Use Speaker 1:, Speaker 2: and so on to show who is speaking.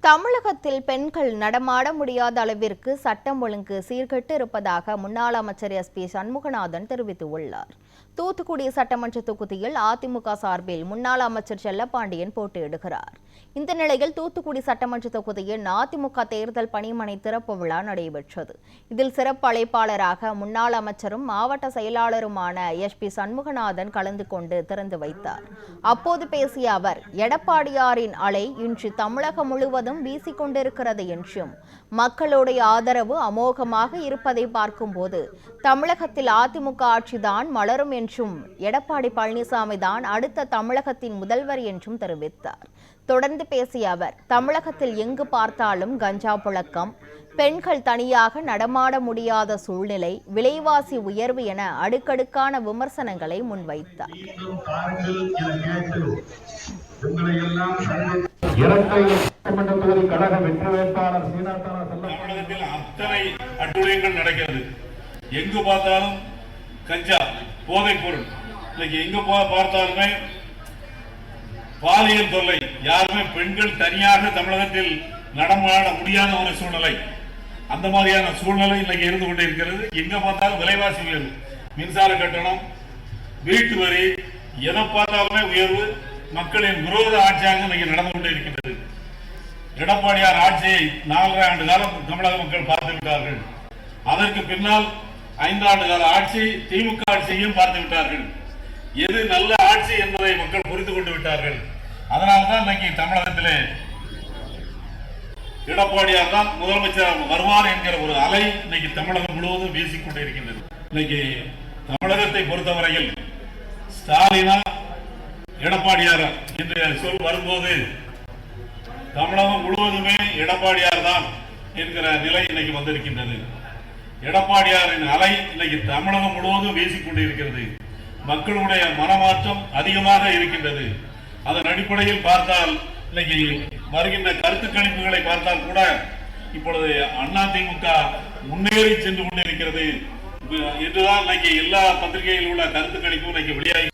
Speaker 1: தமிழகத்தில் பெண்கள் நடமாட முடியாத அளவிற்கு சட்டம் ஒழுங்கு சீர்கெட்டு இருப்பதாக முன்னாள் அமைச்சர் SP சண்முகநாதன் தெரிவித்துள்ளார். தூத்துக்குடி சட்டமன்ற தொகுதியில் அதிமுக சார்பில் முன்னாள் அமைச்சர் செல்லப்பாண்டியன் போட்டியிடுகிறார். இந்த நிலையில் தூத்துக்குடி சட்டமன்ற தொகுதியில் அதிமுக தேர்தல் பணிமனை திறப்பு விழா நடைபெற்றது. இதில் சிறப்பு அழைப்பாளராக முன்னாள் அமைச்சரும் மாவட்ட செயலாளருமான SP சண்முகநாதன் கலந்து கொண்டு திறந்து வைத்தார். அப்போது பேசிய அவர், எடப்பாடியாரின் அலை இன்று தமிழகம் முழுவதும் வீசிக்கொண்டிருக்கிறது என்றும், மக்களுடைய ஆதரவு அமோகமாக இருப்பதை பார்க்கும்போது தமிழகத்தில் அதிமுக ஆட்சிதான் மலரும் என்றும், எடப்பாடி பழனிசாமி தான் அடுத்த தமிழகத்தின் முதல்வர் என்றும் தெரிவித்தார். தொடர்ந்து பேசிய அவர், தமிழகத்தில் எங்கு பார்த்தாலும் கஞ்சா புழக்கம், பெண்கள் தனியாக நடமாட முடியாத சூழ்நிலை, விலைவாசி உயர்வு என அடுக்கடுக்கான விமர்சனங்களை முன்வைத்தார்.
Speaker 2: அத்தனை அட்டுழியங்கள் நடக்கிறது. எங்கு பார்த்தாலும் கஞ்சா, போதைப் பொருள். இன்னைக்கு எங்க பார்த்தாலுமே பாலியல் தொல்லை. யாருமே பெண்கள் தனியாக தமிழகத்தில் நடமாட முடியாத ஒரு சூழ்நிலை. அந்த மாதிரியான சூழ்நிலை இன்னைக்கு இருந்து கொண்டே இருக்கிறது. எங்க பார்த்தாலும் விலைவாசி உயர்வு, மின்சார கட்டணம், வீட்டு வரி, எதை பார்த்தாலுமே உயர்வு. மக்களின் விரோத ஆட்சியாக இன்னைக்கு நடந்து கொண்டே இருக்கின்றது. எடப்பாடியார் ஆட்சியை 4.5 ஆண்டு காலம் தமிழக மக்கள் பார்த்து விட்டார்கள். அதற்கு பின்னால் 5 ஆண்டு கால ஆட்சி திமுக ஆட்சியையும் பார்த்து விட்டார்கள். எது நல்ல ஆட்சி என்பதை மக்கள் புரிந்து கொண்டு விட்டார்கள். அதனால்தான் இன்னைக்கு தமிழகத்திலே எடப்பாடியார் தான் முதலமைச்சர் வருவார் என்கிற ஒரு அலை இன்னைக்கு தமிழகம் முழுவதும் வீசிக்கொண்டே இருக்கின்றது. இன்னைக்கு தமிழகத்தை பொறுத்தவரையில் ஸ்டாலினா எடப்பாடியார் என்று சொல் வரும்போது தமிழகம் முழுவதுமே எடப்பாடியார் தான் என்கிற நிலை இன்னைக்கு வந்திருக்கின்றது. எடப்பாடியாரின் அலை இன்னைக்கு தமிழகம் முழுவதும் வீசிக்கொண்டு இருக்கிறது. மக்களுடைய மனமாற்றம் அதிகமாக இருக்கின்றது. அதன் அடிப்படையில் பார்த்தால் இன்னைக்கு வருகின்ற கருத்து கணிப்புகளை பார்த்தால் கூட இப்பொழுது அதிமுக முன்னேறி சென்று கொண்டிருக்கிறது என்றுதான் இன்னைக்கு எல்லா பத்திரிகையில் உள்ள கருத்து கணிப்பும் இன்னைக்கு வெளியாகி